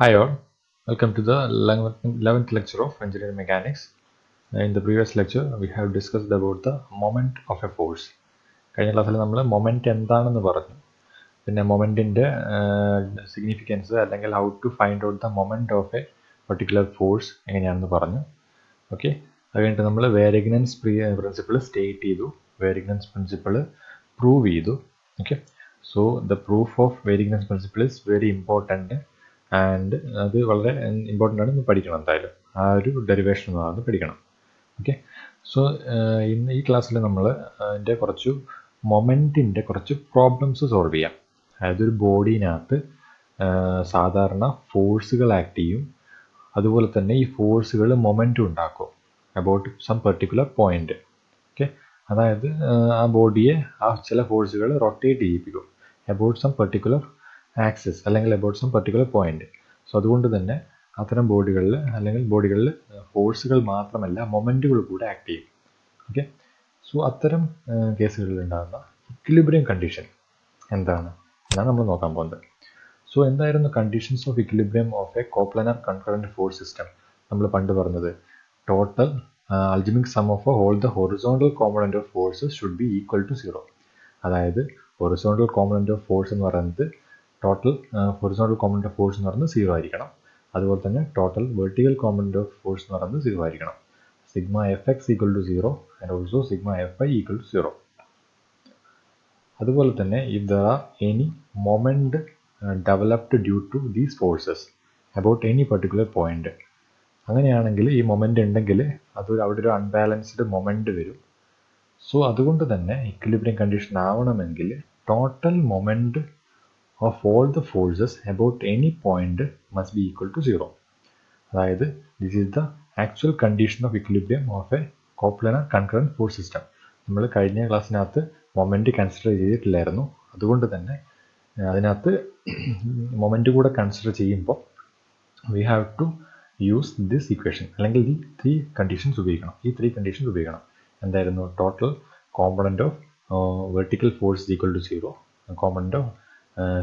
Hi all, welcome to the 11th lecture of engineering mechanics. In the previous lecture, we have discussed about the moment of a force. കഴിഞ്ഞ ക്ലാസ്സിൽ നമ്മൾ moment എന്താണെന്ന് പറഞ്ഞു, പിന്നെ മൊമെന്റിന്റെ significance അല്ലെങ്കിൽ how to find out the moment of a particular force എങ്ങനെയാണെന്ന് പറഞ്ഞു. ഓക്കെ, അത് കഴിഞ്ഞിട്ട് നമ്മൾ വേരിഗ്നൻസ് പ്രിൻസിപ്പിൾ സ്റ്റേറ്റ് ചെയ്തു, വേരിഗ്നൻസ് പ്രിൻസിപ്പിൾ പ്രൂവ് ചെയ്തു. Okay, so the proof of Varignon's principle is very important and അത് വളരെ ഇമ്പോർട്ടൻ്റ് ആണ്, പഠിക്കണം എന്തായാലും. ആ ഒരു ഡെറിവേഷൻ എന്ന് പഠിക്കണം. ഓക്കെ, സോ ഇന്ന് ഈ ക്ലാസ്സിൽ നമ്മൾ അതിൻ്റെ കുറച്ച് മൊമെൻറ്റിൻ്റെ കുറച്ച് പ്രോബ്ലംസ് സോൾവ് ചെയ്യാം. അതായത് ഒരു ബോഡീനകത്ത് സാധാരണ ഫോഴ്സുകൾ ആക്ട് ചെയ്യും, അതുപോലെ തന്നെ ഈ ഫോഴ്സുകൾ മൊമെൻറ്റും ഉണ്ടാക്കും about some particular point. Okay, അതായത് ആ ബോഡിയെ ആ ചില ഫോഴ്സുകൾ റൊട്ടേറ്റ് ചെയ്യിപ്പിക്കും അബൌട്ട് സം പെർട്ടിക്കുലർ ആക്സിസ് അല്ലെങ്കിൽ about some particular point. So അതുകൊണ്ട് തന്നെ അത്തരം ബോഡികളിൽ ഫോഴ്സുകൾ മാത്രമല്ല മൊമെൻറ്റുകൾ കൂടെ ആക്ട് ചെയ്യും. ഓക്കെ, സോ അത്തരം കേസുകളിൽ ഉണ്ടാകുന്ന ഇക്വിലിബ്രിയം കണ്ടീഷൻ എന്താണ് എന്നാണ് നമ്മൾ നോക്കാൻ പോകുന്നത്. സോ എന്തായിരുന്നു conditions of equilibrium of a coplanar concurrent force system? നമ്മൾ പണ്ട് പറഞ്ഞത് total algebraic sum of all the horizontal component of forces should be equal to 0. അതായത് ഹൊറിസോണ്ടൽ കോമ്പണന്റ് ഓഫ് ഫോഴ്സ് എന്ന് പറയുന്നത് total horizontal component of force എന്ന് പറയുന്നത് 0 ആയിരിക്കണം. അതുപോലെ തന്നെ total vertical component of force എന്ന് പറയുന്നത് 0 ആയിരിക്കണം. Sigma F X equal to 0 and also sigma F Y equal to 0. അതുപോലെ തന്നെ if there are any moment developed due to these forces about any particular point, അങ്ങനെയാണെങ്കിൽ ഈ moment ഉണ്ടെങ്കിൽ അവിടെ ഒരു അൺബാലൻസ്ഡ് മൊമെന്റ് വരും. സോ അതുകൊണ്ട് തന്നെ ഇക്വിലിബ്രിയം കണ്ടീഷൻ ആവണമെങ്കിൽ total moment of all the forces about any point must be equal to 0. അതായത് this is the actual condition of equilibrium of a coplanar concurrent force system. നമ്മൾ കഴിഞ്ഞ ക്ലാസ്സിനകത്ത് moment consider ചെയ്തിട്ടില്ലായിരുന്നു, അതുകൊണ്ട് തന്നെ അതിനകത്ത് moment കൂടെ consider ചെയ്യുമ്പോൾ we have to use this equation അല്ലെങ്കിൽ ഈ ത്രീ കണ്ടീഷൻസ് ഉപയോഗിക്കണം. എന്തായിരുന്നു? Total component of vertical force equal to 0, component of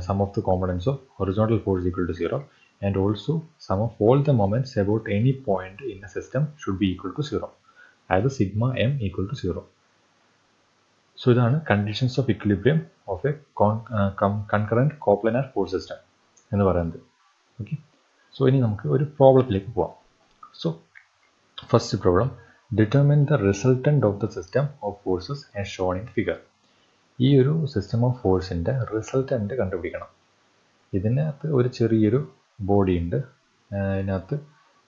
sum of the components of horizontal force equal to 0, and also sum of all the moments about any point in a system should be equal to 0. അതായത് sigma M equal to 0. So ഇതാണ് conditions of equilibrium of a concurrent coplanar force system എന്ന് പറയുന്നത്. Okay, so ഇനി നമുക്ക് ഒരു പ്രോബ്ലത്തിലേക്ക് പോവാം. So first problem, determine the resultant of the system of forces as shown in figure. ഈ ഒരു സിസ്റ്റം ഓഫ് ഫോഴ്സിൻ്റെ റിസൾട്ടൻ്റ് കണ്ടുപിടിക്കണം. ഇതിനകത്ത് ഒരു ചെറിയൊരു ബോഡി ഉണ്ട്, ഇതിനകത്ത്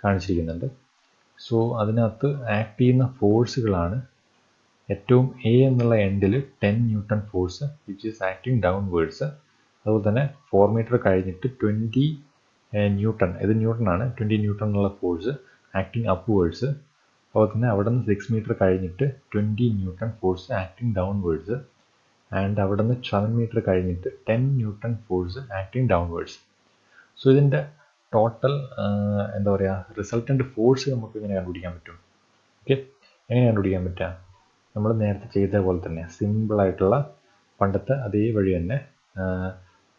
കാണിച്ചിരിക്കുന്നുണ്ട്. സോ അതിനകത്ത് ആക്ട് ചെയ്യുന്ന ഫോഴ്സുകളാണ് ഏറ്റവും എ എന്നുള്ള എൻഡിൽ 10 newton force which is acting downwards. അതുപോലെ തന്നെ 4 മീറ്റർ കഴിഞ്ഞിട്ട് 20 ന്യൂട്ടൺ, ഇത് ന്യൂട്ടൺ ആണ്, 20 ന്യൂട്ടൺ എന്നുള്ള ഫോഴ്സ് ആക്ടിങ് അപ്വേർഡ്സ്. അതുപോലെ തന്നെ അവിടെ നിന്ന് 6 മീറ്റർ കഴിഞ്ഞിട്ട് 20 newton force acting downwards. And അവിടെ നിന്ന് 7 മീറ്റർ കഴിഞ്ഞിട്ട് 10 newton force acting downwards. So ഇതിൻ്റെ ടോട്ടൽ എന്താ പറയുക, റിസൾട്ടൻ്റ് ഫോഴ്സ് നമുക്ക് ഇങ്ങനെ കണ്ടുപിടിക്കാൻ പറ്റും. ഓക്കെ, എങ്ങനെ കണ്ടുപിടിക്കാൻ പറ്റുക? നമ്മൾ നേരത്തെ ചെയ്ത പോലെ തന്നെ സിമ്പിളായിട്ടുള്ള പണ്ടത്തെ അതേ വഴി തന്നെ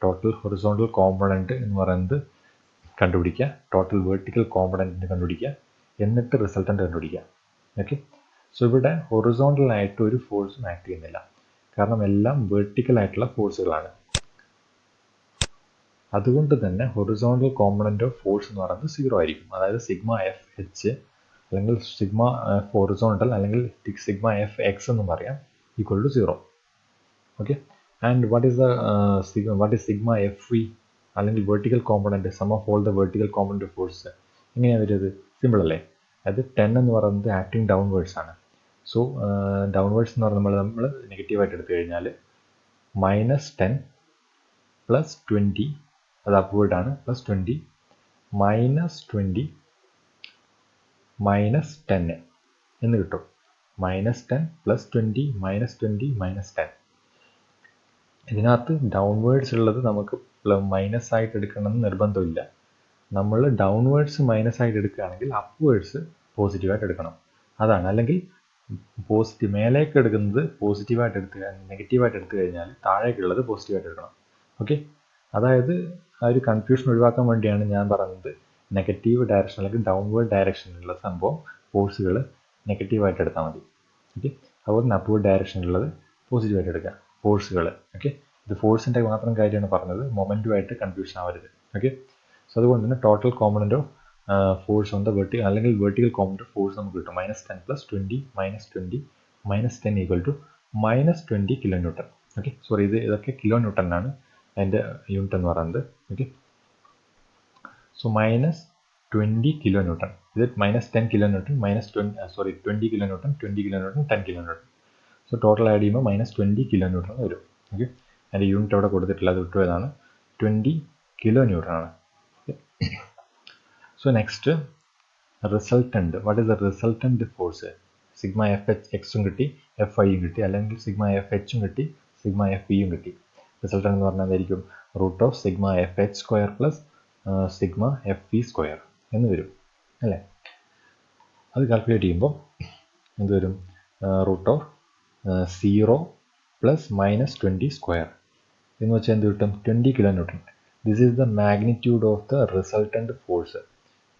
ടോട്ടൽ ഹൊറിസോണ്ടൽ കോമ്പണൻറ്റ് എന്ന് പറയുന്നത് കണ്ടുപിടിക്കുക, ടോട്ടൽ വെർട്ടിക്കൽ കോമ്പണൻറ്റ് കണ്ടുപിടിക്കുക, എന്നിട്ട് റിസൾട്ടൻ്റ് കണ്ടുപിടിക്കുക. ഓക്കെ, സോ ഇവിടെ ഹൊറിസോണ്ടലായിട്ട് ഒരു ഫോഴ്സും ആക്ട് ചെയ്യുന്നില്ല, കാരണം എല്ലാം വെർട്ടിക്കൽ ആയിട്ടുള്ള ഫോഴ്സുകളാണ്. അതുകൊണ്ട് തന്നെ ഹൊറിസോണ്ടൽ കോമ്പണന്റ് ഓഫ് ഫോഴ്സ് എന്ന് പറയുന്നത് 0 ആയിരിക്കും. അതായത് സിഗ്മ എഫ് എച്ച് അല്ലെങ്കിൽ സിഗ്മ എഫ് ഹൊറിസോണ്ടൽ അല്ലെങ്കിൽ സിഗ്മ എഫ് എക്സ് എന്നും പറയാം, equal to 0. Okay, and what is sigma F V അല്ലെങ്കിൽ vertical component, sum of all the vertical component of force എങ്ങനെയാണ് വരുന്നത്? സിമ്പിൾ അല്ലേ? അതായത് 10 എന്ന് പറയുന്നത് ആക്ടിങ് ഡൗൺവേർഡ്സ് ആണ്. സോ ഡൗൺവേർഡ്സ് എന്ന് പറഞ്ഞാൽ നമ്മൾ നെഗറ്റീവായിട്ട് എടുത്തു കഴിഞ്ഞാൽ -10 പ്ലസ് 20, അത് അപ്വേർഡ് ആണ്, പ്ലസ് 20 -20 -10 എന്ന് കിട്ടും. -10 പ്ലസ് 20 -20 -10. ഇതിനകത്ത് ഡൗൺവേർഡ്സ് ഉള്ളത് നമുക്ക് മൈനസ് ആയിട്ട് എടുക്കണമെന്ന് നിർബന്ധമില്ല. നമ്മൾ ഡൗൺവേർഡ്സ് മൈനസ് ആയിട്ട് എടുക്കുകയാണെങ്കിൽ അപ്വേർഡ്സ് പോസിറ്റീവായിട്ട് എടുക്കണം, അതാണ്. അല്ലെങ്കിൽ മേലേക്ക് എടുക്കുന്നത് നെഗറ്റീവായിട്ട് എടുത്തു കഴിഞ്ഞാൽ താഴേക്കുള്ളത് പോസിറ്റീവായിട്ട് എടുക്കണം. ഓക്കെ, അതായത് ആ ഒരു കൺഫ്യൂഷൻ ഒഴിവാക്കാൻ വേണ്ടിയാണ് ഞാൻ പറഞ്ഞത് നെഗറ്റീവ് ഡയറക്ഷൻ അല്ലെങ്കിൽ ഡൗൺവേർഡ് ഡയറക്ഷനിലുള്ള സംഭവം ഫോഴ്സുകൾ നെഗറ്റീവായിട്ട് എടുത്താൽ മതി. ഓക്കെ, അതുപോലെ തന്നെ അപ്വേർഡ് ഡയറക്ഷനിലുള്ളത് പോസിറ്റീവായിട്ട് എടുക്കുക ഫോഴ്സുകൾ. ഓക്കെ, ഇത് ഫോഴ്സിൻ്റെ മാത്രം കാര്യമാണ് പറഞ്ഞത്, മൊമെൻറ്റുമായിട്ട് കൺഫ്യൂഷൻ ആവരുത്. ഓക്കെ, സോ അതുകൊണ്ട് തന്നെ total component of force on the vertical അല്ലെങ്കിൽ വെർട്ടിക്കൽ കോമ്പണൻ്റ് ഓഫ് ഫോഴ്സ് നമുക്ക് കിട്ടും -10 + 20 -20 -10 = -20 kN. ഓക്കെ, സോറി ഇതൊക്കെ കിലോ ന്യൂട്ടണിലാണ് അതിൻ്റെ യൂണിറ്റ് എന്ന് പറയുന്നത്. ഓക്കെ, സോ -20 kN, ഇത് -10 kN, -20 kN, 20 kN, 10 kN. So total add ചെയ്യുമ്പോൾ -20 kN വരും. ഓക്കെ, അതിൻ്റെ യൂണിറ്റ് അവിടെ കൊടുത്തിട്ടില്ല, അത് വിട്ടുപോയതാണ്, 20 kN ആണ്. So next resultant. What is the resultant force? Sigma F H എക്സും കിട്ടി, എഫ് ഐയും കിട്ടി, അല്ലെങ്കിൽ സിഗ്മ എഫ് എച്ചും കിട്ടി, സിഗ്മ എഫ് ഇയും കിട്ടി. റിസൾട്ടൻ്റ് എന്ന് പറഞ്ഞാൽ എന്തായിരിക്കും? √(σh²) + sigma F E square എന്ന് വരും അല്ലേ? അത് കാൽക്കുലേറ്റ് ചെയ്യുമ്പോൾ എന്ത് വരും? √0 + -20² എന്ന് വെച്ചാൽ എന്ത് കിട്ടും? 20 kN. This is the magnitude of the resultant force.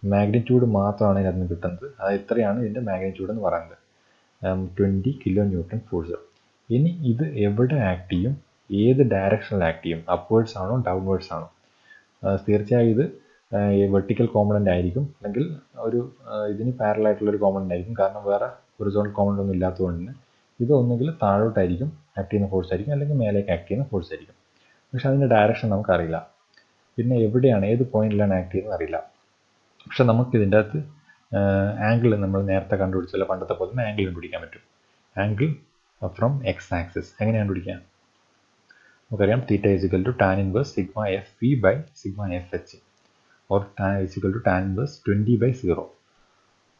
Magnitude മാത്രമാണ് ഇതിനകത്ത് കിട്ടുന്നത്. അത് ഇത്രയാണ് ഇതിൻ്റെ മാഗ്നിറ്റ്യൂഡ് എന്ന് പറയുന്നത്, 20 kN ഫോഴ്സ്. ഇനി ഇത് എവിടെ ആക്ട് ചെയ്യും? ഏത് ഡയറക്ഷനിൽ ആക്ട് ചെയ്യും? അപ്വേർഡ്സ് ആണോ ഡൗൺവേർഡ്സ് ആണോ? തീർച്ചയായും ഇത് വെർട്ടിക്കൽ കോമ്പണൻ്റ് ആയിരിക്കും, അല്ലെങ്കിൽ ഒരു ഇതിന് പാരലൽ ആയിട്ടുള്ളൊരു കോമ്പണൻ്റ് ആയിരിക്കും. കാരണം വേറെ ഹൊറിസോണ്ടൽ കോമ്പണൻ്റ് ഒന്നും ഇല്ലാത്തതുകൊണ്ട് തന്നെ ഇത് ഒന്നുകിൽ താഴോട്ടായിരിക്കും ആക്ട് ചെയ്യുന്ന ഫോഴ്സ് ആയിരിക്കും, അല്ലെങ്കിൽ മേലേക്ക് ആക്ട് ചെയ്യുന്ന ഫോഴ്സ് ആയിരിക്കും. പക്ഷെ അതിൻ്റെ ഡയറക്ഷൻ നമുക്കറിയില്ല. പിന്നെ എവിടെയാണ്, ഏത് പോയിന്റിലാണ് ആക്ട് ചെയ്യുന്നത് അറിയില്ല. പക്ഷെ നമുക്കിതിൻ്റെ അകത്ത് ആംഗിൾ നമ്മൾ നേരത്തെ കണ്ടുപിടിച്ചല്ലോ, പണ്ടത്തെ പോലെ തന്നെ ആംഗിൾ കണ്ടുപിടിക്കാൻ പറ്റും. ആംഗിൾ ഫ്രം എക്സ് ആക്സിസ് എങ്ങനെ കണ്ടുപിടിക്കാം? നമുക്കറിയാം θ = tan inverse sigma FE by sigma FH, or tan inverse 20/0.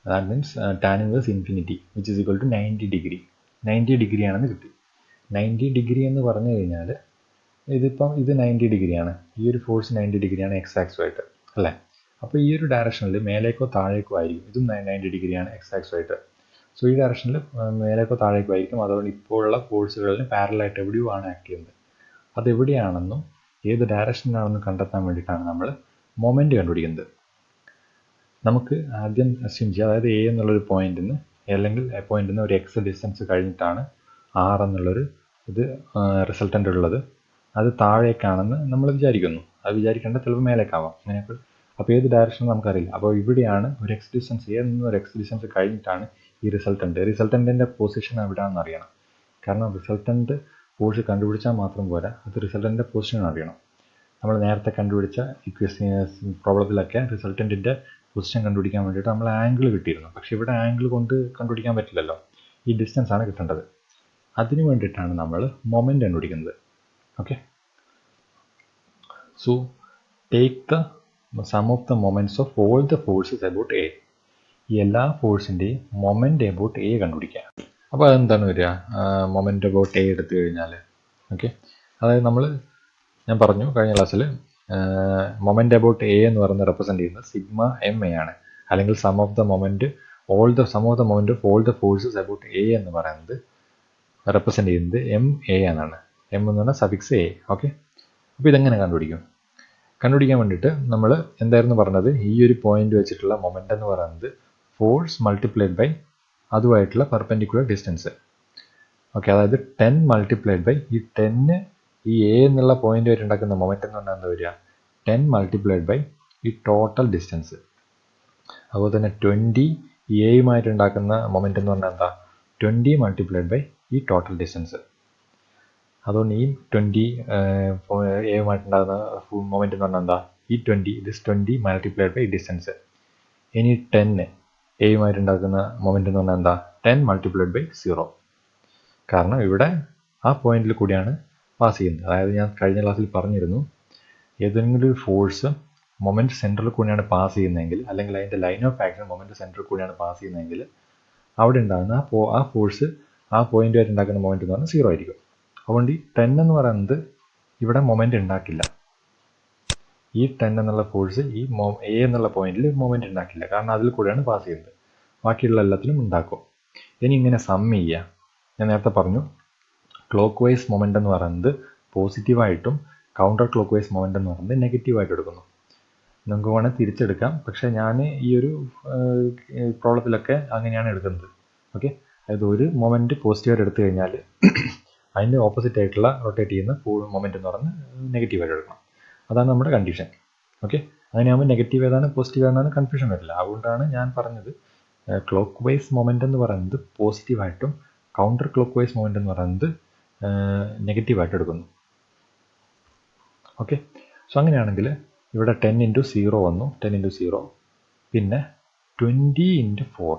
That means tan inverse infinity, which is equal to 90 degree. 90 degree ആണെന്ന് കിട്ടി. 90 ഡിഗ്രി എന്ന് പറഞ്ഞു കഴിഞ്ഞാൽ ഇതിപ്പം ഇത് 90 ഡിഗ്രിയാണ്, ഈ ഒരു ഫോഴ്സ് 90 ഡിഗ്രിയാണ് എക്സ് ആക്സുമായിട്ട് അല്ലേ? അപ്പോൾ ഈ ഒരു ഡയറക്ഷനിൽ മേലേക്കോ താഴേക്കോ ആയിരിക്കും. ഇതും 90 ഡിഗ്രിയാണ് എക്സ് ആക്സുമായിട്ട്. സോ ഈ ഡയറക്ഷനിൽ മേലേക്കോ താഴേക്കോ ആയിരിക്കും. അതുകൊണ്ട് ഇപ്പോഴുള്ള ഫോഴ്സുകളിൽ പാരലായിട്ട് എവിടെയോ ആണ് ആക്ട് ചെയ്യുന്നത്. അതെവിടെയാണെന്നും ഏത് ഡയറക്ഷനിലാണെന്നും കണ്ടെത്താൻ വേണ്ടിയിട്ടാണ് നമ്മൾ മൊമെൻറ്റ് കണ്ടുപിടിക്കുന്നത്. നമുക്ക് ആദ്യം അസ്യൂം ചെയ്യുക, അതായത് എ എന്നുള്ളൊരു പോയിന്റിൽ നിന്ന്, അല്ലെങ്കിൽ പോയിന്റിൽ നിന്ന് ഒരു എക്സ് ഡിസ്റ്റൻസ് കഴിഞ്ഞിട്ടാണ് ആർ എന്നുള്ളൊരു ഇത് റിസൾട്ടൻ്റ് ഉള്ളത്. അത് താഴേക്കാണെന്ന് നമ്മൾ വിചാരിക്കുന്നു. അത് വിചാരിക്കേണ്ട ചിലപ്പോൾ മേലേക്കാവാം, അങ്ങനെയൊക്കെ. അപ്പോൾ ഏത് ഡയറക്ഷൻ നമുക്കറിയില്ല. അപ്പോൾ ഇവിടെയാണ് ഒരു എക്സ് ഡിസ്റ്റൻസ്, എ നിന്ന് ഒരു എക്സ് ഡിസ്റ്റൻസ് കഴിഞ്ഞിട്ടാണ് ഈ റിസൾട്ടൻ്റ്. റിസൾട്ടൻ്റിൻ്റെ പൊസിഷൻ എവിടെയാണെന്ന് അറിയണം. കാരണം റിസൾട്ടൻ്റ് ഫോഴ്സ് കണ്ടുപിടിച്ചാൽ മാത്രം പോരാ, അത് റിസൾട്ടൻ്റിൻ്റെ പൊസിഷൻ അറിയണം. നമ്മൾ നേരത്തെ കണ്ടുപിടിച്ച പ്രോബ്ലത്തിലൊക്കെ റിസൾട്ടൻറ്റിൻ്റെ പൊസിഷൻ കണ്ടുപിടിക്കാൻ വേണ്ടിയിട്ട് നമ്മൾ ആംഗിൾ കിട്ടിയിരുന്നു. പക്ഷേ ഇവിടെ ആംഗിൾ കൊണ്ട് കണ്ടുപിടിക്കാൻ പറ്റില്ലല്ലോ, ഈ ഡിസ്റ്റൻസ് ആണ് കിട്ടേണ്ടത്. അതിനു വേണ്ടിയിട്ടാണ് നമ്മൾ മൊമെൻറ്റ് കണ്ടുപിടിക്കുന്നത്. Okay, so take the sum of the moments of all the forces about A. ഈ എല്ലാ ഫോഴ്സിൻ്റെയും മൊമെൻറ്റ് അബൌട്ട് എ കണ്ടുപിടിക്കുക. അപ്പോൾ അതെന്താണ് വരിക? മൊമെൻറ്റ് അബൌട്ട് എ എടുത്തു കഴിഞ്ഞാൽ, ഓക്കെ, അതായത് ഞാൻ പറഞ്ഞു കഴിഞ്ഞ ക്ലാസ്സിൽ മൊമെൻറ്റ് അബൌട്ട് എ എന്ന് പറയുന്നത് റെപ്രസെൻറ്റ് ചെയ്യുന്നത് സിഗ്മ എം എ ആണ്, അല്ലെങ്കിൽ sum of the moment of all the forces about A എന്ന് പറയുന്നത് റെപ്രസെൻറ്റ് ചെയ്യുന്നത് എം എ എന്നാണ്. എം എന്ന് പറഞ്ഞാൽ സഫിക്സ് എ. ഓക്കെ, അപ്പോൾ ഇതെങ്ങനെ കണ്ടുപിടിക്കാൻ വേണ്ടിയിട്ട് നമ്മൾ എന്തായിരുന്നു പറഞ്ഞത്? ഈ ഒരു പോയിന്റ് വെച്ചിട്ടുള്ള മൊമെൻറ്റ് എന്ന് പറയുന്നത് ഫോഴ്സ് മൾട്ടിപ്ലൈഡ് ബൈ അതുമായിട്ടുള്ള പെർപെൻഡിക്കുലർ ഡിസ്റ്റൻസ്. ഓക്കെ, അതായത് 10 മൾട്ടിപ്ലൈഡ് ബൈ ഈ 10 ഈ എ എന്നുള്ള പോയിന്റ് വരെ ഉണ്ടാക്കുന്ന മൊമെൻറ്റ് എന്ന് പറഞ്ഞാൽ എന്താ വരിക? 10 മൾട്ടിപ്ലൈഡ് ബൈ ഈ ടോട്ടൽ ഡിസ്റ്റൻസ്. അതുപോലെ തന്നെ 20 ഈ എയുമായിട്ട് ഉണ്ടാക്കുന്ന മൊമെൻറ്റ് എന്ന് പറഞ്ഞാൽ എന്താ? 20 മൾട്ടിപ്ലൈഡ് ബൈ ഈ ടോട്ടൽ ഡിസ്റ്റൻസ്. അതുകൊണ്ട് ഈ 20 എയുമായിട്ടുണ്ടാകുന്ന മൊമെൻറ്റ് എന്ന് പറഞ്ഞാൽ എന്താ? ഈ 20 മൾട്ടിപ്ലൈഡ് ബൈ ഡിസ്റ്റൻസ്. ഇനി 10 എയുമായിട്ടുണ്ടാക്കുന്ന മൊമെൻറ്റ് എന്ന് പറഞ്ഞാൽ എന്താ? 10 മൾട്ടിപ്ലൈഡ് ബൈ 0. കാരണം ഇവിടെ ആ പോയിന്റിൽ കൂടിയാണ് പാസ് ചെയ്യുന്നത്. അതായത് ഞാൻ കഴിഞ്ഞ ക്ലാസ്സിൽ പറഞ്ഞിരുന്നു, ഏതെങ്കിലും ഒരു ഫോഴ്സ് മൊമെൻറ്റ് സെൻറ്ററിൽ കൂടിയാണ് പാസ് ചെയ്യുന്നതെങ്കിൽ, അല്ലെങ്കിൽ അതിൻ്റെ ലൈൻ ഓഫ് ആക്ഷൻ മൊമെൻറ്റ് സെൻറ്ററിൽ കൂടിയാണ് പാസ് ചെയ്യുന്നതെങ്കിൽ അവിടെ ഉണ്ടാകുന്ന ആ ഫോഴ്സ് ആ പോയിന്റുമായിട്ട് ഉണ്ടാക്കുന്ന മൊമെൻറ്റ് എന്ന് പറഞ്ഞാൽ 0 ആയിരിക്കും. അതുകൊണ്ട് ഈ 10 എന്ന് പറയുന്നത് ഇവിടെ മൊമെൻറ്റ് ഉണ്ടാക്കില്ല. ഈ 10 എന്നുള്ള ഫോഴ്സ് ഈ എ എന്നുള്ള പോയിന്റിൽ മൊമെൻറ്റ് ഉണ്ടാക്കില്ല, കാരണം അതിൽ കൂടെയാണ് പാസ് ചെയ്യുന്നത്. ബാക്കിയുള്ള എല്ലാത്തിനും ഉണ്ടാക്കും. ഇനി ഇങ്ങനെ സം ചെയ്യുക. ഞാൻ നേരത്തെ പറഞ്ഞു ക്ലോക്ക് വൈസ് മൊമെൻ്റ് എന്ന് പറയുന്നത് പോസിറ്റീവായിട്ടും കൗണ്ടർ ക്ലോക്ക് വൈസ് മൊമെൻ്റ് എന്ന് പറയുന്നത് നെഗറ്റീവായിട്ട് എടുക്കുന്നു. നമുക്ക് വേണമെങ്കിൽ തിരിച്ചെടുക്കാം, പക്ഷേ ഞാൻ ഈ ഒരു പ്രോബ്ലത്തിലൊക്കെ അങ്ങനെയാണ് എടുക്കുന്നത്. ഓക്കെ, അതായത് ഒരു മൊമെൻറ്റ് പോസിറ്റീവായിട്ട് എടുത്തു കഴിഞ്ഞാൽ അതിൻ്റെ ഓപ്പോസിറ്റ് ആയിട്ടുള്ള റൊട്ടേറ്റ് ചെയ്യുന്ന മൊമെൻ്റ് എന്ന് പറഞ്ഞ് നെഗറ്റീവായിട്ട് എടുക്കണം. അതാണ് നമ്മുടെ കണ്ടീഷൻ. ഓക്കെ, അങ്ങനെയാകുമ്പോൾ നെഗറ്റീവ് ഏതാണ് പോസിറ്റീവ് ഏതാണ് കൺഫ്യൂഷൻ വരില്ല. അതുകൊണ്ടാണ് ഞാൻ പറഞ്ഞത് ക്ലോക്ക് വൈസ് മൊമെൻ്റ് എന്ന് പറയുന്നത് പോസിറ്റീവായിട്ടും കൗണ്ടർ ക്ലോക്ക് വൈസ് മൊമെൻ്റ് എന്ന് പറയുന്നത് നെഗറ്റീവായിട്ട് എടുക്കുന്നു. ഓക്കെ, സോ അങ്ങനെയാണെങ്കിൽ ഇവിടെ 10 × 0 വന്നു, 10 × 0, പിന്നെ 20 × 4,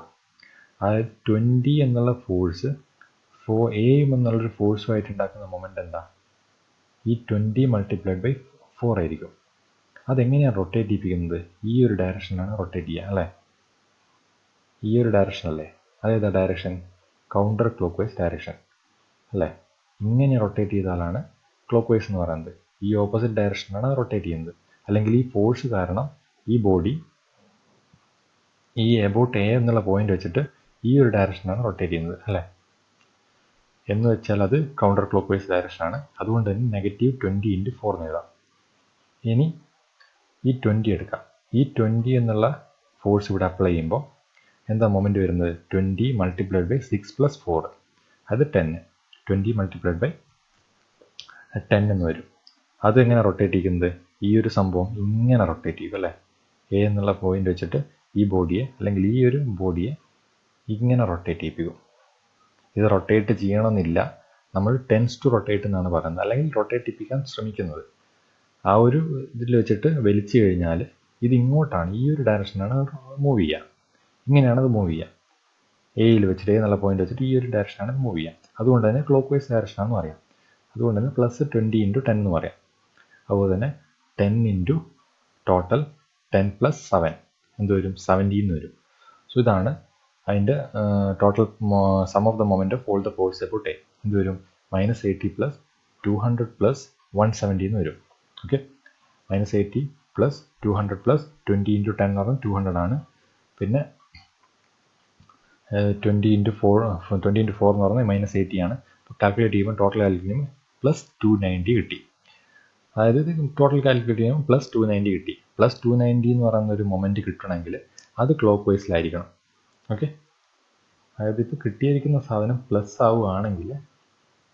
അതായത് 20 എന്നുള്ള ഫോഴ്സ് എയും എന്നുള്ളൊരു ഫോഴ്സുമായിട്ട് ഉണ്ടാക്കുന്ന മൊമെൻ്റ് എന്താ, ഈ 20 × 4 ആയിരിക്കും. അതെങ്ങനെയാണ് റൊട്ടേറ്റ് ചെയ്യിപ്പിക്കുന്നത്? ഈ ഒരു ഡയറക്ഷനിലാണ് റൊട്ടേറ്റ് ചെയ്യുക അല്ലേ, ഈ ഒരു ഡയറക്ഷൻ അല്ലേ, അതേതാ direction? Counter clock vice direction അല്ലേ. ഇങ്ങനെ റൊട്ടേറ്റ് ചെയ്താലാണ് ക്ലോക്ക് വൈസ് എന്ന് പറയുന്നത്. ഈ ഓപ്പോസിറ്റ് ഡയറക്ഷനിലാണ് റൊട്ടേറ്റ് ചെയ്യുന്നത്. അല്ലെങ്കിൽ ഈ ഫോഴ്സ് കാരണം ഈ ബോഡി ഈ എബൌട്ട് എ എന്നുള്ള പോയിന്റ് വെച്ചിട്ട് ഈ ഒരു ഡയറക്ഷനാണ് റൊട്ടേറ്റ് ചെയ്യുന്നത് അല്ലേ. എന്ന് വെച്ചാൽ അത് കൗണ്ടർ ക്ലോക്ക് വൈസ് ഡയറക്ഷനാണ്. അതുകൊണ്ട് തന്നെ -20 × 4 എന്ന് എഴുതാം. ഇനി ഈ 20 എടുക്കാം. ഈ 20 എന്നുള്ള ഫോഴ്സ് ഇവിടെ അപ്ലൈ ചെയ്യുമ്പോൾ എന്താ മൊമെൻ്റ് വരുന്നത്? 20 × 6 + 4, അത് 10. 20 × 10 എന്ന് വരും. അത് എങ്ങനെ റൊട്ടേറ്റ് ചെയ്യുന്നത്? ഈ ഒരു സംഭവം ഇങ്ങനെ റൊട്ടേറ്റ് ചെയ്യും അല്ലേ. എ എന്നുള്ള പോയിന്റ് വെച്ചിട്ട് ഈ ബോഡിയെ അല്ലെങ്കിൽ ഈ ഒരു ബോഡിയെ ഇങ്ങനെ റൊട്ടേറ്റ് ചെയ്യിപ്പിക്കും. ഇത് റൊട്ടേറ്റ് ചെയ്യണമെന്നില്ല, നമ്മൾ ടെൻസ് ടു റൊട്ടേറ്റ് എന്നാണ് പറയുന്നത്, അല്ലെങ്കിൽ റൊട്ടേറ്റ് ചെയ്യിപ്പിക്കാൻ ശ്രമിക്കുന്നത്. ആ ഒരു ഇതിൽ വെച്ചിട്ട് വലിച്ചു കഴിഞ്ഞാൽ ഇത് ഇങ്ങോട്ടാണ്, ഈ ഒരു ഡയറക്ഷനാണ് മൂവ് ചെയ്യുക. ഇങ്ങനെയാണ് അത് മൂവ് ചെയ്യുക. എയിൽ വെച്ചിട്ട് എന്നുള്ള പോയിന്റ് വെച്ചിട്ട് ഈ ഒരു ഡയറക്ഷനാണ് മൂവ് ചെയ്യുക. അതുകൊണ്ട് തന്നെ ക്ലോക്ക് വൈസ് ഡയറക്ഷനാണെന്ന് പറയാം. അതുകൊണ്ട് തന്നെ +20 × 10 എന്ന് പറയാം. അതുപോലെ തന്നെ 10 ടോട്ടൽ 10 + 7 എന്ത് വരും? 17 എന്ന് വരും. സോ ഇതാണ് അതിൻ്റെ total some of the moment of all the force about A. എന്ത് വരും? -80 + 200 + 170 എന്ന് വരും. ഓക്കെ, -80 + 200 + 20 × 10 എന്ന് പറഞ്ഞാൽ 200 ആണ്. പിന്നെ 20 × 4 എന്ന് പറഞ്ഞാൽ -80 ആണ്. കാൽക്കുലേറ്റ് ചെയ്യുമ്പോൾ ടോട്ടൽ കാൽക്കുലേറ്റ് ചെയ്യുമ്പോൾ +290 കിട്ടി. അതായത് ടോട്ടൽ കാൽക്കുലേറ്റ് ചെയ്യുമ്പോൾ +290 കിട്ടി. +290 എന്ന് പറയുന്ന ഒരു മൊമെൻറ്റ് കിട്ടണമെങ്കിൽ അത് ക്ലോക്ക് വൈസിലായിരിക്കണം. ഓക്കെ, അതായത് ഇപ്പോൾ കിട്ടിയിരിക്കുന്ന സാധനം പ്ലസ് ആവുകയാണെങ്കിൽ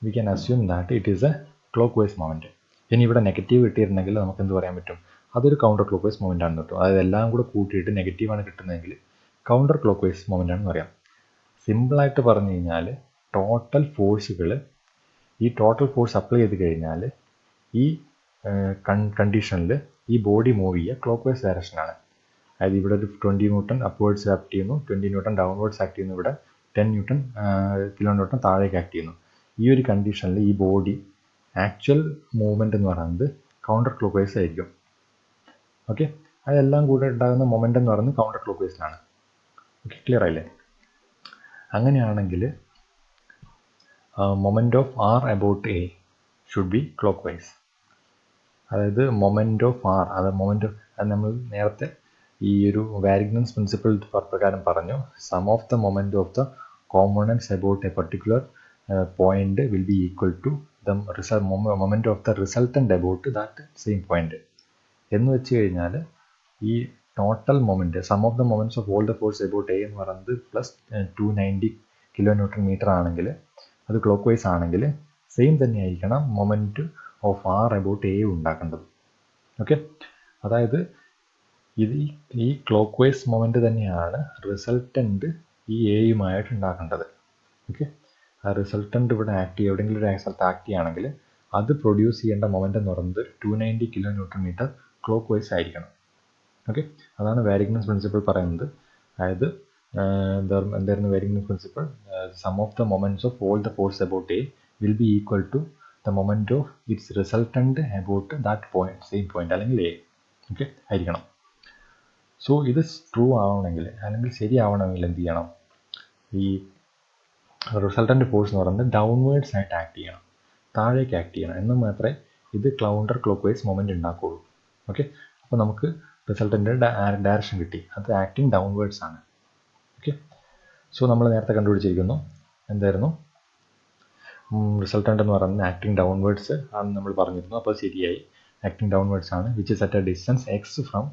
we can assume that it is A clock vice moment. ഇനി ഇവിടെ നെഗറ്റീവ് കിട്ടിയിരുന്നെങ്കിൽ നമുക്ക് എന്ത് പറയാൻ പറ്റും? അതൊരു കൗണ്ടർ ക്ലോക്ക് വൈസ് മൊമെൻ്റ് ആണെന്ന് കിട്ടും. അതായത് എല്ലാം കൂടെ കൂട്ടിയിട്ട് നെഗറ്റീവാണ് കിട്ടുന്നതെങ്കിൽ കൗണ്ടർ ക്ലോക്ക് വൈസ് മൊമെൻ്റ് ആണെന്ന് പറയാം. സിമ്പിളായിട്ട് പറഞ്ഞു കഴിഞ്ഞാൽ ടോട്ടൽ ഫോഴ്സുകൾ, ഈ ടോട്ടൽ ഫോഴ്സ് അപ്ലൈ ചെയ്ത് കഴിഞ്ഞാൽ ഈ കണ്ടീഷനിൽ ഈ ബോഡി മൂവ് ചെയ്യുക ക്ലോക്ക് വൈസ് ഡയറക്ഷനാണ്. അതായത് ഇവിടെ ഒരു 20 ന്യൂട്ടൺ അപ്വേർഡ്സ് ആക്ട് ചെയ്യുന്നു, 20 ന്യൂട്ടൺ ഡൗൺവേർഡ്സ് ആക്ട് ചെയ്യുന്നു, ഇവിടെ 10 കിലോ ന്യൂട്ടൺ താഴേക്ക് ആക്ട് ചെയ്യുന്നു. ഈ ഒരു കണ്ടീഷനിൽ ഈ ബോഡി ആക്ച്വൽ മൂവ്മെൻ്റ് എന്ന് പറയുന്നത് കൗണ്ടർ ക്ലോക്ക് വൈസ് ആയിരിക്കും. ഓക്കെ, അതെല്ലാം കൂടെ ഉണ്ടാകുന്ന മൊമെൻ്റ് എന്ന് പറയുന്നത് കൗണ്ടർ ക്ലോക്ക് വൈസിലാണ്. ഓക്കെ, ക്ലിയർ ആയില്ലേ? അങ്ങനെയാണെങ്കിൽ moment of R about A should be clockwise. അതായത് മൊമെൻ്റ് ഓഫ് ആർ, അത് മൊമെൻ്റ്, അത് നമ്മൾ നേരത്തെ ഈ ഒരു വാരിഗ്നൻസ് പ്രിൻസിപ്പിൾ പ്രകാരം പറഞ്ഞു, sum of the moment of the components about a particular point will be equal to the moment of the resultant about that same point. എന്ന് വെച്ച് കഴിഞ്ഞാൽ ഈ total moment, sum of the moments of all the force about A എന്ന് പറയുന്നത് +290 kN ആണെങ്കിൽ, അത് clock vice ആണെങ്കിൽ same തന്നെ ആയിരിക്കണം moment of R about A ഉണ്ടാക്കേണ്ടത്. ഓക്കെ, അതായത് ഇത് ഈ ക്ലോക്ക് വൈസ് മൊമെൻറ്റ് തന്നെയാണ് റിസൾട്ടൻ്റ് ഈ എയുമായിട്ട് ഉണ്ടാക്കേണ്ടത്. ഓക്കെ, ആ റിസൾട്ടൻ്റ് ഇവിടെ ആക്ട് ചെയ്യുക, എവിടെയെങ്കിലും ഒരു സ്ഥലത്ത് ആക്ട് ചെയ്യുകയാണെങ്കിൽ അത് പ്രൊഡ്യൂസ് ചെയ്യേണ്ട മൊമെൻ്റ് എന്ന് പറയുന്നത് 290 kN ക്ലോക്ക് വൈസ് ആയിരിക്കണം. ഓക്കെ, അതാണ് വാരിഗ്നൻസ് പ്രിൻസിപ്പിൾ പറയുന്നത്. അതായത് എന്തായിരുന്നു Varignon's principle? Sum of the moments of all the force about A will be equal to the moment of its resultant about that point, same point അല്ലെങ്കിൽ A. Okay, ആയിരിക്കണം. So ഇത് true ആവണമെങ്കിൽ, അല്ലെങ്കിൽ ശരിയാവണമെങ്കിൽ എന്ത് ചെയ്യണം? ഈ റിസൾട്ടൻ്റ് ഫോഴ്സ് എന്ന് പറയുന്നത് ഡൗൺവേർഡ്സ് ആയിട്ട് ആക്ട് ചെയ്യണം, താഴേക്ക് ആക്ട് ചെയ്യണം. എന്നാൽ മാത്രമേ ഇത് കൗണ്ടർ ക്ലോക്ക് വൈസ് മൊമെൻറ്റ് ഉണ്ടാക്കുകയുള്ളൂ. ഓക്കെ, അപ്പോൾ നമുക്ക് റിസൾട്ടൻ്റെ ഡയറക്ഷൻ കിട്ടി, അത് ആക്ടിങ് ഡൗൺവേർഡ്സ് ആണ്. ഓക്കെ, സോ നമ്മൾ നേരത്തെ കണ്ടുപിടിച്ചിരിക്കുന്നു എന്തായിരുന്നു? റിസൾട്ടൻ്റ് എന്ന് പറയുന്നത് ആക്ടിങ് ഡൗൺവേർഡ്സ് ആണെന്ന് നമ്മൾ പറഞ്ഞിരുന്നു. അപ്പോൾ ശരിയായി. ആക്ടിങ് ഡൗൺവേർഡ്സ് ആണ്, which is at a distance X from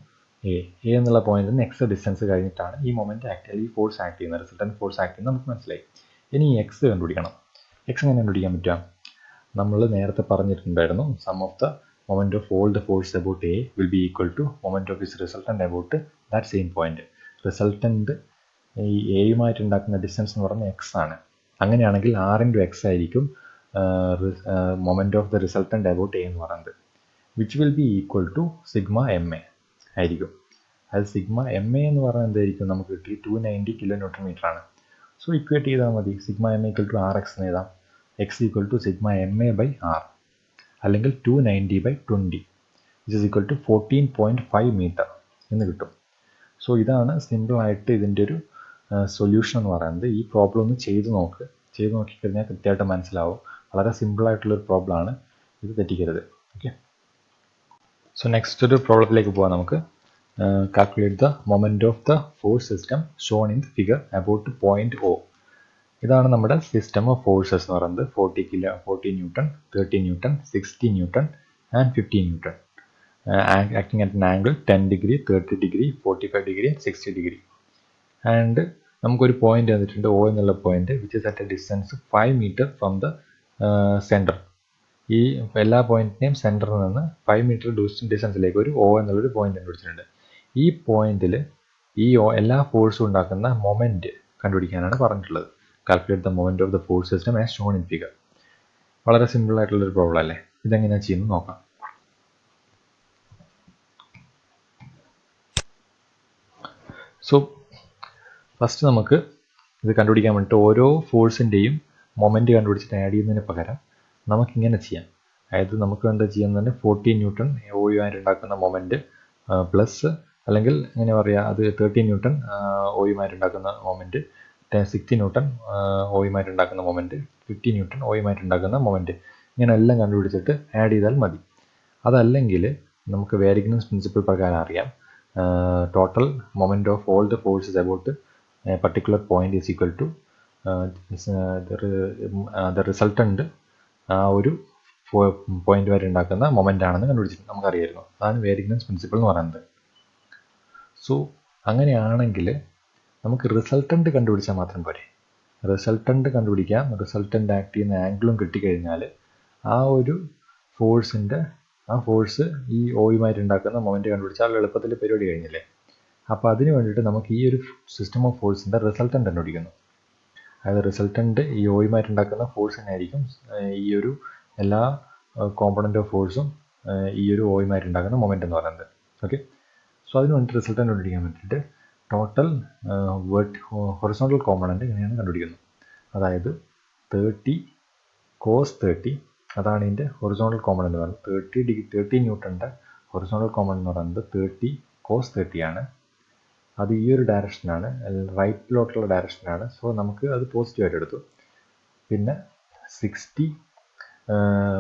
A എന്നുള്ള പോയിന്റിൽ നിന്ന് എക്സ് ഡിസ്റ്റൻസ് കഴിഞ്ഞിട്ടാണ് ഈ മൊമെന്റ് ഈ ഫോഴ്സ് ആക്ട് ചെയ്യുന്നത്, റിസൾട്ടൻറ്റ് ഫോഴ്സ് ആക്ട് ചെയ്യുന്നത് നമുക്ക് മനസ്സിലായി. ഇനി ഈ എക്സ് കണ്ടുപിടിക്കണം. എക്സ് എങ്ങനെ കണ്ടുപിടിക്കാൻ പറ്റുക? നമ്മൾ നേരത്തെ പറഞ്ഞിട്ടുണ്ടായിരുന്നു, sum of the moment of all the force about A will be equal to moment of its resultant about that same point. Resultant ഈ എയുമായിട്ട് ഉണ്ടാക്കുന്ന ഡിസ്റ്റൻസ് എന്ന് പറയുന്നത് എക്സ് ആണ്. അങ്ങനെയാണെങ്കിൽ ആർ ഇൻറ്റു എക്സ് ആയിരിക്കും moment of the resultant about A എന്ന് പറയുന്നത്, which will be equal to sigma M A ആയിരിക്കും. അത് സിഗ്മ എം എ എന്ന് പറഞ്ഞാൽ എന്തായിരിക്കും നമുക്ക് കിട്ടി 290 കിലോ ന്യൂട്ടൺ മീറ്റർ ആണ്. സോ ഇക്വേറ്റ് ചെയ്താൽ മതി, sigma M A equal to R X എന്ന് എഴുതാം. X equal to sigma M A by R, അല്ലെങ്കിൽ 290 by 20 which is equal to 14.5 metre എന്ന് കിട്ടും. സോ ഇതാണ് സിമ്പിളായിട്ട് ഇതിൻ്റെ ഒരു സൊല്യൂഷൻ എന്ന് പറയുന്നത്. ഈ പ്രോബ്ലം ഒന്ന് ചെയ്ത് നോക്കിക്കഴിഞ്ഞാൽ കൃത്യമായിട്ട് മനസ്സിലാവും. വളരെ സിമ്പിളായിട്ടുള്ളൊരു പ്രോബ്ലമാണ്, ഇത് തെറ്റിക്കരുത്. ഓക്കെ, സോ നെക്സ്റ്റ് ഒരു പ്രോബ്ലത്തിലേക്ക് പോകാം നമുക്ക്. Calculate the moment of the force system shown in figure about point O. ഇതാണ് നമ്മുടെ സിസ്റ്റം ഓഫ് ഫോഴ്സസ് എന്ന് പറയുന്നത്. 40 newton, 30 newton, 60 newton and 50 newton acting at an angle 10 degree, 30 degree, 45 degree, 60 degree. And നമുക്കൊരു point തന്നിട്ടുണ്ട്, O എന്നുള്ള point, which is at a distance 5 metre from the centre. ഈ എല്ലാ പോയിന്റിനെയും സെൻറ്ററിൽ നിന്ന് 5 മീറ്റർ ഡിസ്റ്റൻസിലേക്ക് ഒരു ഒ എന്നുള്ളൊരു പോയിന്റ് കണ്ടുപിടിച്ചിട്ടുണ്ട്. ഈ പോയിന്റിൽ ഈ എല്ലാ ഫോഴ്സും ഉണ്ടാക്കുന്ന മൊമെന്റ് കണ്ടുപിടിക്കാനാണ് പറഞ്ഞിട്ടുള്ളത്. Calculate the moment of the force system as shown in figure. വളരെ സിമ്പിൾ ആയിട്ടുള്ളൊരു പ്രോബ്ലം അല്ലേ? ഇതെങ്ങനെയാണ് ചെയ്യുന്നത് നോക്കാം. സോ ഫസ്റ്റ് നമുക്ക് ഇത് കണ്ടുപിടിക്കാൻ വേണ്ടിയിട്ട് ഓരോ ഫോഴ്സിൻ്റെയും മൊമെന്റ് കണ്ടുപിടിച്ചിട്ട് ആഡ് ചെയ്യുന്നതിന് പകരം നമുക്കിങ്ങനെ ചെയ്യാം. അതായത് നമുക്ക് എന്താ ചെയ്യുന്നത്, 40 ന്യൂട്ടൺ ഒയുമായിട്ട് ഉണ്ടാക്കുന്ന മൊമെന്റ് പ്ലസ്, അല്ലെങ്കിൽ എങ്ങനെ പറയുക, അത് 30 ന്യൂട്ടൺ ഒയുമായിട്ട് ഉണ്ടാക്കുന്ന മൊമെന്റ്, 60 ന്യൂട്ടൺ ഒയുമായിട്ട് ഉണ്ടാക്കുന്ന മൊമെന്റ്, 50 ന്യൂട്ടൺ ഒയുമായിട്ട് ഉണ്ടാക്കുന്ന മൊമെന്റ്, ഇങ്ങനെ എല്ലാം കണ്ടുപിടിച്ചിട്ട് ആഡ് ചെയ്താൽ മതി. അതല്ലെങ്കിൽ നമുക്ക് വേരിയൻസ് പ്രിൻസിപ്പിൾ പ്രകാരം അറിയാം, total moment of all the forces about a particular point is equal to the resultant ആ ഒരു പോയിന്റ് വരെ ഉണ്ടാക്കുന്ന മൊമെന്റ് ആണെന്ന് കണ്ടുപിടിച്ചിട്ട് നമുക്കറിയായിരുന്നു. അതാണ് വേരിയൻസ് പ്രിൻസിപ്പിൾ എന്ന് പറയുന്നത്. സോ അങ്ങനെയാണെങ്കിൽ നമുക്ക് റിസൾട്ടൻറ്റ് കണ്ടുപിടിച്ചാൽ മാത്രം പോരെ. റിസൾട്ടൻറ്റ് കണ്ടുപിടിക്കാം, റിസൾട്ടൻറ്റ് ആക്ട് ചെയ്യുന്ന ആംഗിളും കിട്ടിക്കഴിഞ്ഞാൽ ആ ഒരു ഫോഴ്സ് ഈ ഒയുമായിട്ട് ഉണ്ടാക്കുന്ന മൊമെന്റ് കണ്ടുപിടിച്ചാൽ എളുപ്പത്തിൽ പരിപാടി കഴിഞ്ഞില്ലേ. അപ്പോൾ അതിന് വേണ്ടിയിട്ട് നമുക്ക് ഈ ഒരു സിസ്റ്റം ഓഫ് ഫോഴ്സിൻ്റെ റിസൾട്ടൻറ്റ് കണ്ടുപിടിക്കുന്നു. അതായത് റിസൾട്ടൻറ്റ് ഈ ഒയുമായിട്ട് ഉണ്ടാക്കുന്ന ഫോഴ്സിനായിരിക്കും ഈ ഒരു എല്ലാ കോമ്പണൻ്റ് ഓഫ് ഫോഴ്സും ഈ ഒരു ഒയുമായിട്ട് ഉണ്ടാക്കുന്ന മൊമെന്റ് എന്ന് പറയുന്നത്. ഓക്കെ, സോ അതിന് വേണ്ടിയിട്ട് റിസൾട്ടൻറ്റ് കണ്ടുപിടിക്കാൻ വേണ്ടിയിട്ട് ടോട്ടൽ ഹൊറിസോണ്ടൽ കോമ്പണൻറ്റ് ഇങ്ങനെയാണ് കണ്ടുപിടിക്കുന്നത്. അതായത് 30 cos 30, അതാണ് ഇതിൻ്റെ ഹൊറിസോണ്ടൽ കോമ്പണൻറ്റ് എന്ന് പറയുന്നത്. 30 ന്യൂട്ടൻ്റെ ഹൊറിസോണ്ടൽ കോമ്പണൻറ്റ് എന്ന് പറയുന്നത് 30 cos 30 ആണ്. അത് ഈ ഒരു ഡയറക്ഷനാണ്, റൈറ്റിലോട്ടുള്ള ഡയറക്ഷനാണ്. സോ നമുക്ക് അത് പോസിറ്റീവായിട്ട് എടുത്തു. പിന്നെ 60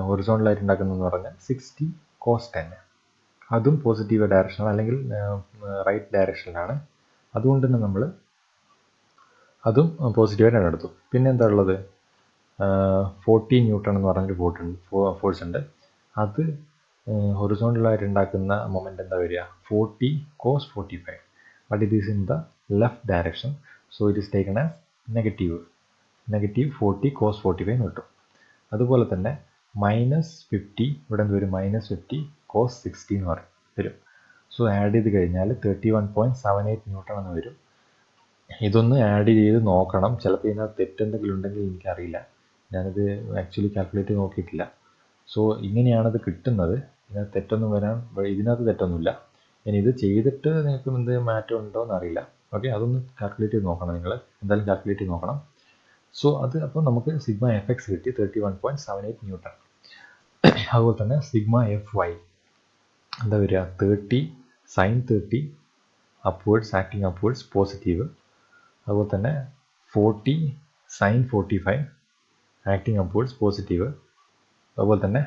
ഹൊറിസോണ്ടലായിട്ട് ഉണ്ടാക്കുന്നതെന്ന് പറഞ്ഞാൽ 60 cos 10, അതും പോസിറ്റീവ് ഡയറക്ഷനാണ്, അല്ലെങ്കിൽ റൈറ്റ് ഡയറക്ഷനിലാണ്. അതുകൊണ്ട് തന്നെ നമ്മൾ അതും പോസിറ്റീവായിട്ടാണ് എടുത്തു. പിന്നെ എന്താ ഉള്ളത്, 40 ന്യൂട്ടൺ എന്ന് പറഞ്ഞൊരു ഫോഴ്സ് ഉണ്ട്. അത് ഹൊറിസോണ്ടലായിട്ട് ഉണ്ടാക്കുന്ന മൊമെന്റ് എന്താ വരിക, 40 cos 45, but it is in the left direction. So it is taken as negative 40 cos 45 എന്ന് കിട്ടും. അതുപോലെ തന്നെ -50, ഇവിടെ എന്ത് വരും, -50 cos 60 എന്ന് വരും. സോ ആഡ് ചെയ്ത് കഴിഞ്ഞാൽ 31.78 ന്യൂട്ടൺ എന്ന് വരും. ഇതൊന്ന് ആഡ് ചെയ്ത് നോക്കണം, ചിലപ്പോൾ ഇതിനകത്ത് തെറ്റെന്തെങ്കിലും ഉണ്ടെങ്കിൽ എനിക്കറിയില്ല, ഞാനിത് ആക്ച്വലി കാൽക്കുലേറ്റ് ചെയ്ത് നോക്കിയിട്ടില്ല. സോ ഇങ്ങനെയാണത് കിട്ടുന്നത്. ഇതിനകത്ത് തെറ്റൊന്നുമില്ല. ഇനി ഇത് ചെയ്തിട്ട് നിങ്ങൾക്ക് എന്ത് മാറ്റം ഉണ്ടോ എന്നറിയില്ല. ഓക്കെ, അതൊന്ന് കാൽക്കുലേറ്റ് ചെയ്ത് നോക്കണം, നിങ്ങൾ എന്തായാലും കാൽക്കുലേറ്റ് ചെയ്ത് നോക്കണം. സോ അപ്പോൾ നമുക്ക് സിഗ്മ എഫ് എക്സ് കിട്ടി 31.78 ന്യൂട്ടൺ. അതുപോലെ തന്നെ സിഗ്മ എഫ് വൈ എന്താ വരിക, 30 sin 30 ആക്ടിങ് അപ്വേർഡ്സ് പോസിറ്റീവ്. അതുപോലെ തന്നെ 40 sin 45 ആക്ടിങ് അപ്വേർഡ്സ് പോസിറ്റീവ്. അതുപോലെ തന്നെ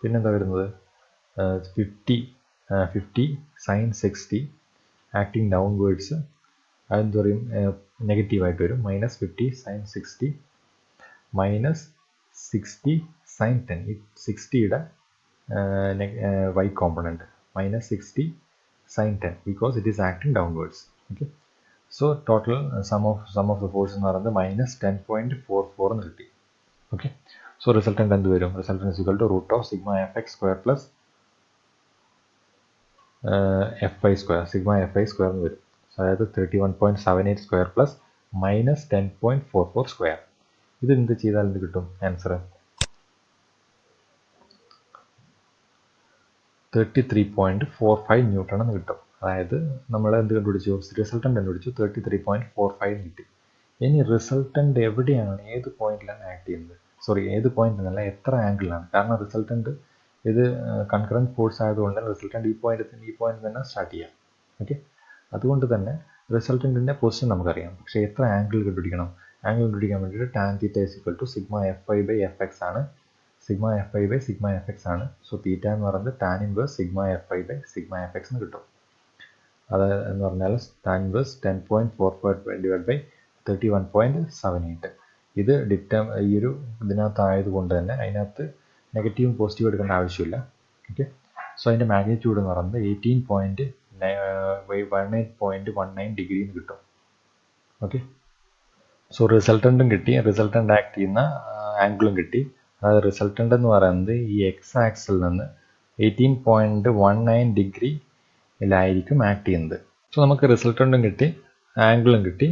പിന്നെന്താ വരുന്നത്, 50 sin 60 ആക്ടിങ് ഡൗൺവേർഡ്സ്, അതെന്ത് പറയും, നെഗറ്റീവായിട്ട് വരും. -50 sin 60 - 60 sin 10. ഈ 60യുടെ y component minus 60 sin 10 because it is acting downwards. Okay. So total sum of the force എന്ന് പറയുന്നത് minus 10.44 എന്ന് കിട്ടി. Okay. So resultant എന്ത് വരും? Resultant is equal to root of sigma fx square plus fy square. Sigma fy square എന്ന് വരും. അതായത് 31.78 square plus minus 10.44 square. ഇത് എന്ത് ചെയ്താൽ എന്ത് കിട്ടും? ആൻസർ 33.45 ന്യൂട്ടൺ എന്ന് കിട്ടും. അതായത് നമ്മൾ എന്ത് കണ്ടുപിടിച്ചു? റിസൾട്ടൻ്റ് കണ്ടുപിടിച്ചു 33.45 കിട്ടി. ഇനി റിസൾട്ടൻ്റ് എവിടെയാണ്, ഏത് പോയിന്റിലാണ് ആക്ട് ചെയ്യുന്നത്? സോറി, ഏത് പോയിന്റ് എന്നല്ല, എത്ര ആംഗിളിലാണ്? കാരണം റിസൾട്ടൻ്റ് ഇത് കൺകറൻറ്റ് ഫോഴ്സ് ആയതുകൊണ്ട് റിസൾട്ടൻ്റ് ഈ പോയിന്റ് തന്നെ സ്റ്റാർട്ട് ചെയ്യാം. ഓക്കെ, അതുകൊണ്ട് തന്നെ റിസൾട്ടൻറ്റിൻ്റെ പൊസിഷൻ നമുക്കറിയാം. പക്ഷേ എത്ര ആംഗിൾ കണ്ടുപിടിക്കണം? ആംഗിൾ കണ്ടുപിടിക്കാൻ വേണ്ടിയിട്ട് tan theta is equal to sigma F I by F X ആണ്. Sigma F I by sigma F X ആണ്. സോ തീറ്റ എന്ന് പറയുന്നത് tan inverse sigma F I by sigma F X എന്ന് കിട്ടും. അത് എന്ന് പറഞ്ഞാൽ ടാൻ ഇൻവേഴ്സ് 10.44 ഡിവൈഡ് ബൈ 31.78. ഇത് ഈ ഒരു ഇതിനകത്തായതുകൊണ്ട് തന്നെ അതിനകത്ത് നെഗറ്റീവും പോസിറ്റീവും എടുക്കേണ്ട ആവശ്യമില്ല. ഓക്കെ, സോ അതിൻ്റെ മാഗ്നിറ്റ്യൂഡ് എന്ന് പറയുന്നത് 18.19 ഡിഗ്രി എന്ന് കിട്ടും. ഓക്കെ, സോ റിസൾട്ടൻറ്റും കിട്ടി, റിസൾട്ടൻ്റ് ആക്ട് ചെയ്യുന്ന ആംഗിളും കിട്ടി. അതായത് റിസൾട്ടൻ്റ് എന്ന് പറയുന്നത് ഈ എക്സ് ആക്സിൽ നിന്ന് 18.19 ഡിഗ്രിയിലായിരിക്കും ആക്ട് ചെയ്യുന്നത്. സോ നമുക്ക് റിസൾട്ടൻറ്റും കിട്ടി, ആംഗിളും കിട്ടി.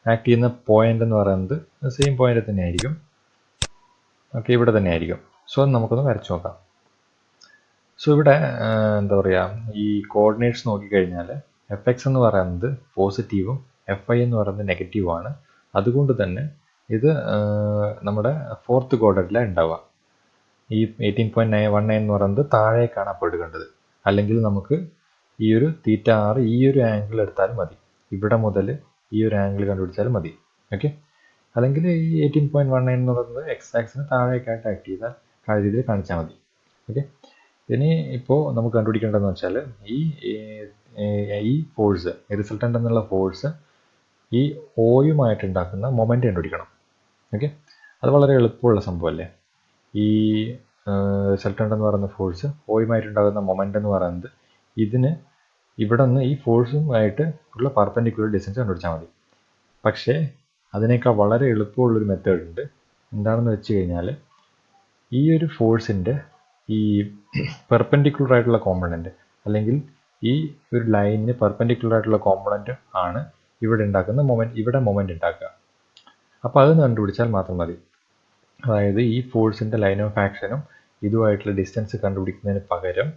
ആക്ട് ചെയ്യുന്ന പോയിന്റ് എന്ന് പറയുന്നത് സെയിം പോയിന്റ് തന്നെ ആയിരിക്കും. ഓക്കെ, ഇവിടെ തന്നെ ആയിരിക്കും. സോ നമുക്കൊന്ന് വരച്ച് നോക്കാം. സോ ഇവിടെ എന്താ പറയുക, ഈ കോർഡിനേറ്റ്സ് നോക്കിക്കഴിഞ്ഞാൽ എഫ് എക്സ് എന്ന് പറയുന്നത് പോസിറ്റീവും എഫ് ഐ എന്ന് പറയുന്നത് നെഗറ്റീവുമാണ്. അതുകൊണ്ട് തന്നെ ഇത് നമ്മുടെ ഫോർത്ത് ക്വാഡ്രന്റിലാണ് ഉണ്ടാവുക. ഈ 18.19 എന്ന് പറയുന്നത് താഴേക്കാണ് അപ്പോൾ എടുക്കേണ്ടത്. അല്ലെങ്കിൽ നമുക്ക് ഈ ഒരു തീറ്റ ആർ ഈ ഒരു ആംഗിൾ എടുത്താലും മതി. ഇവിടെ മുതൽ ഈ ഒരു ആംഗിൾ കണ്ടുപിടിച്ചാലും മതി. ഓക്കെ, അല്ലെങ്കിൽ ഈ 18.19 എന്ന് പറയുന്നത് എക്സ് ആക്സിന് താഴേക്കായിട്ട് ആക്ട് ചെയ്താൽ രീതിയിൽ കാണിച്ചാൽ മതി. ഓക്കെ, ഇനി ഇപ്പോൾ നമുക്ക് കണ്ടുപിടിക്കേണ്ടതെന്ന് വെച്ചാൽ ഈ ഫോഴ്സ്, റിസൾട്ടൻ്റ് എന്നുള്ള ഫോഴ്സ് ഈ ഓയുമായിട്ടുണ്ടാക്കുന്ന മൊമെൻ്റ് കണ്ടുപിടിക്കണം. ഓക്കെ, അത് വളരെ എളുപ്പമുള്ള സംഭവമല്ലേ. ഈ റിസൾട്ടൻ്റ് എന്ന് പറയുന്ന ഫോഴ്സ് ഓയുമായിട്ടുണ്ടാകുന്ന മൊമെൻ്റ് എന്ന് പറയുന്നത് ഇതിന് ഇവിടെ നിന്ന് ഈ ഫോഴ്സുമായിട്ട് ഉള്ള പെർപെൻഡിക്കുലർ ഡിസ്റ്റൻസ് കണ്ടുപിടിച്ചാൽ മതി. പക്ഷേ അതിനേക്കാൾ വളരെ എളുപ്പമുള്ളൊരു മെത്തേഡ് ഉണ്ട്. എന്താണെന്ന് വെച്ച് കഴിഞ്ഞാൽ ഈ ഒരു ഫോഴ്സിൻ്റെ ഈ പെർപെൻഡിക്കുലർ ആയിട്ടുള്ള കോമ്പണൻറ്റ്, അല്ലെങ്കിൽ ഈ ഒരു ലൈനിന് പെർപെൻഡിക്കുലർ ആയിട്ടുള്ള കോമ്പണൻറ്റ് ആണ് ഇവിടെ ഉണ്ടാക്കുന്ന മൊമെൻറ്റ് ഉണ്ടാക്കുക. അപ്പോൾ അതൊന്ന് കണ്ടുപിടിച്ചാൽ മാത്രം മതി. അതായത് ഈ ഫോഴ്സിൻ്റെ ലൈൻ ഓഫ് ആക്ഷനും ഇതുമായിട്ടുള്ള ഡിസ്റ്റൻസ് കണ്ടുപിടിക്കുന്നതിന് പകരം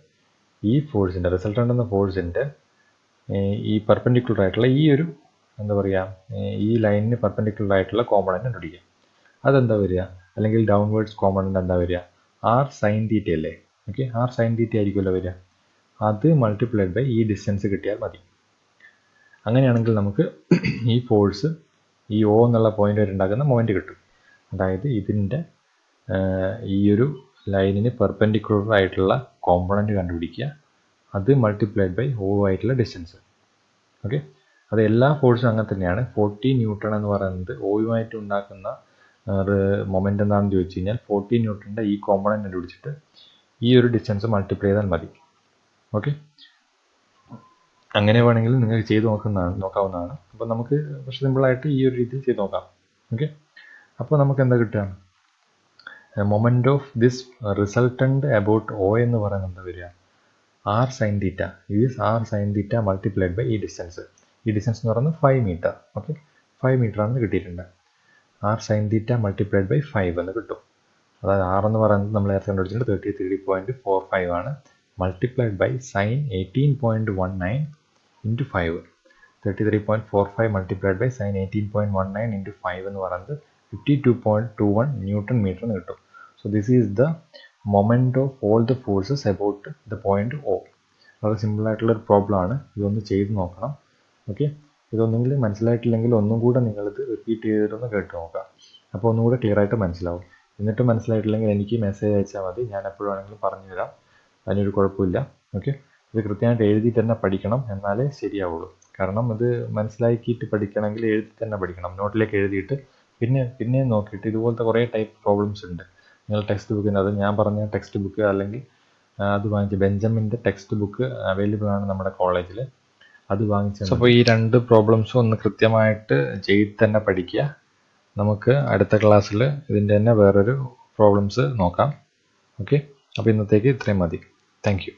ഈ ഫോഴ്സിൻ്റെ റിസൾട്ടൻ്റ് എന്ന ഫോഴ്സിൻ്റെ ഈ പെർപെൻഡിക്കുലർ ആയിട്ടുള്ള ഈ ഒരു എന്താ പറയുക, ഈ ലൈനിന് പെർപെൻഡിക്കുലർ ആയിട്ടുള്ള കോമ്പണൻറ്റ് കണ്ടുപിടിക്കുക. അതെന്താ വരിക? അല്ലെങ്കിൽ ഡൗൺവേർഡ്സ് കോമ്പണൻറ്റ് എന്താ വരിക? ആർ സൈൻ തീറ്റ അല്ലേ. ഓക്കെ, ആർ സൈൻ തീറ്റ ആയിരിക്കുമല്ലോ വരിക. അത് മൾട്ടിപ്ലൈഡ് ബൈ ഈ ഡിസ്റ്റൻസ് കിട്ടിയാൽ മതി. അങ്ങനെയാണെങ്കിൽ നമുക്ക് ഈ ഫോഴ്സ് ഈ ഒ എന്നുള്ള പോയിന്റ് വരെ ഉണ്ടാക്കുന്ന മൊമെൻറ്റ് കിട്ടും. അതായത് ഇതിൻ്റെ ഈ ഒരു ലൈനിന് പെർപെൻഡിക്കുലർ ആയിട്ടുള്ള കോമ്പണൻറ്റ് കണ്ടുപിടിക്കുക, അത് മൾട്ടിപ്ലൈഡ് ബൈ ഒ ആയിട്ടുള്ള ഡിസ്റ്റൻസ്. ഓക്കെ, അത് എല്ലാ ഫോഴ്സും അങ്ങനെ തന്നെയാണ്. 40 ന്യൂട്ടൺ എന്ന് പറയുന്നത് ഒയുമായിട്ട് ഉണ്ടാക്കുന്ന മൊമെൻ്റ് എന്താണെന്ന് ചോദിച്ചു കഴിഞ്ഞാൽ 40 ന്യൂട്ടൻ്റെ ഈ കോമ്പണൻറ്റ് കണ്ടുപിടിച്ചിട്ട് ഈ ഒരു ഡിസ്റ്റൻസ് മൾട്ടിപ്ലൈ ചെയ്താൽ മതി. ഓക്കെ, അങ്ങനെ വേണമെങ്കിൽ നിങ്ങൾക്ക് ചെയ്ത് നോക്കാവുന്നതാണ്. അപ്പോൾ നമുക്ക് പക്ഷേ സിമ്പിളായിട്ട് ഈ ഒരു രീതിയിൽ ചെയ്ത് നോക്കാം. ഓക്കെ, അപ്പോൾ നമുക്ക് എന്താ കിട്ടുക? Moment of this resultant about O എന്ന് പറയുന്നത് എന്താ വരിക? R sine theta is R sine theta multiplied by ഈ ഡിസ്റ്റൻസ്. ഈ ഡിസ്റ്റൻസ് എന്ന് പറയുന്നത് 5 മീറ്റർ. ഓക്കെ, 5 മീറ്റർ ആണെന്ന് കിട്ടിയിട്ടുണ്ട്. R sine theta multiplied by 5 എന്ന് കിട്ടും. അതായത് ആർ എന്ന് പറയുന്നത് നമ്മൾ നേരത്തെ കണ്ടുപിടിച്ചിട്ട് 33.45 ആണ്. Multiplied by sine 18.19 into 5. 33.45 multiplied by sine 18.19 into 5 എന്ന് പറയുന്നത് 52.21 ന്യൂട്ടൺ മീറ്റർ എന്ന് കിട്ടും. So this is the moment of all the forces about the point O. വളരെ സിമ്പിളായിട്ടുള്ളൊരു പ്രോബ്ലം ആണ്. ഇതൊന്ന് ചെയ്ത് നോക്കണം. ഓക്കെ, ഇതൊന്നെങ്കിലും മനസ്സിലായിട്ടില്ലെങ്കിൽ ഒന്നും കൂടെ നിങ്ങളിത് റിപ്പീറ്റ് ചെയ്തിട്ടൊന്ന് കേട്ട് നോക്കാം. അപ്പോൾ ഒന്നും കൂടെ ക്ലിയർ ആയിട്ട് മനസ്സിലാവും. എന്നിട്ട് മനസ്സിലായിട്ടില്ലെങ്കിൽ എനിക്ക് മെസ്സേജ് അയച്ചാൽ മതി, ഞാൻ എപ്പോഴും വേണമെങ്കിലും പറഞ്ഞു തരാം. അതിനൊരു കുഴപ്പമില്ല. ഓക്കെ, ഇത് കൃത്യമായിട്ട് എഴുതിയിട്ട് തന്നെ പഠിക്കണം, എന്നാലേ ശരിയാവുള്ളൂ. കാരണം ഇത് മനസ്സിലാക്കിയിട്ട് പഠിക്കണമെങ്കിൽ എഴുതി തന്നെ പഠിക്കണം. നോട്ടിലേക്ക് എഴുതിയിട്ട് പിന്നെ നോക്കിയിട്ട് ഇതുപോലത്തെ കുറേ ടൈപ്പ് പ്രോബ്ലംസ് ഉണ്ട്. നിങ്ങൾ ടെക്സ്റ്റ് ബുക്കിൻ്റെ അത് ഞാൻ പറഞ്ഞ ടെക്സ്റ്റ് ബുക്ക് അല്ലെങ്കിൽ അത് വാങ്ങിച്ച് ബെഞ്ചമിൻ്റെ ടെക്സ്റ്റ് ബുക്ക് അവൈലബിൾ ആണ് നമ്മുടെ കോളേജിൽ, അത് വാങ്ങിച്ചു. അപ്പോൾ ഈ 2 പ്രോബ്ലംസും ഒന്ന് കൃത്യമായിട്ട് ചെയ്ത് തന്നെ പഠിക്കുക. നമുക്ക് അടുത്ത ക്ലാസ്സിൽ ഇതിൻ്റെ തന്നെ വേറൊരു പ്രോബ്ലംസ് നോക്കാം. ഓക്കെ, അപ്പോൾ ഇന്നത്തേക്ക് ഇത്രയും മതി. Thank you.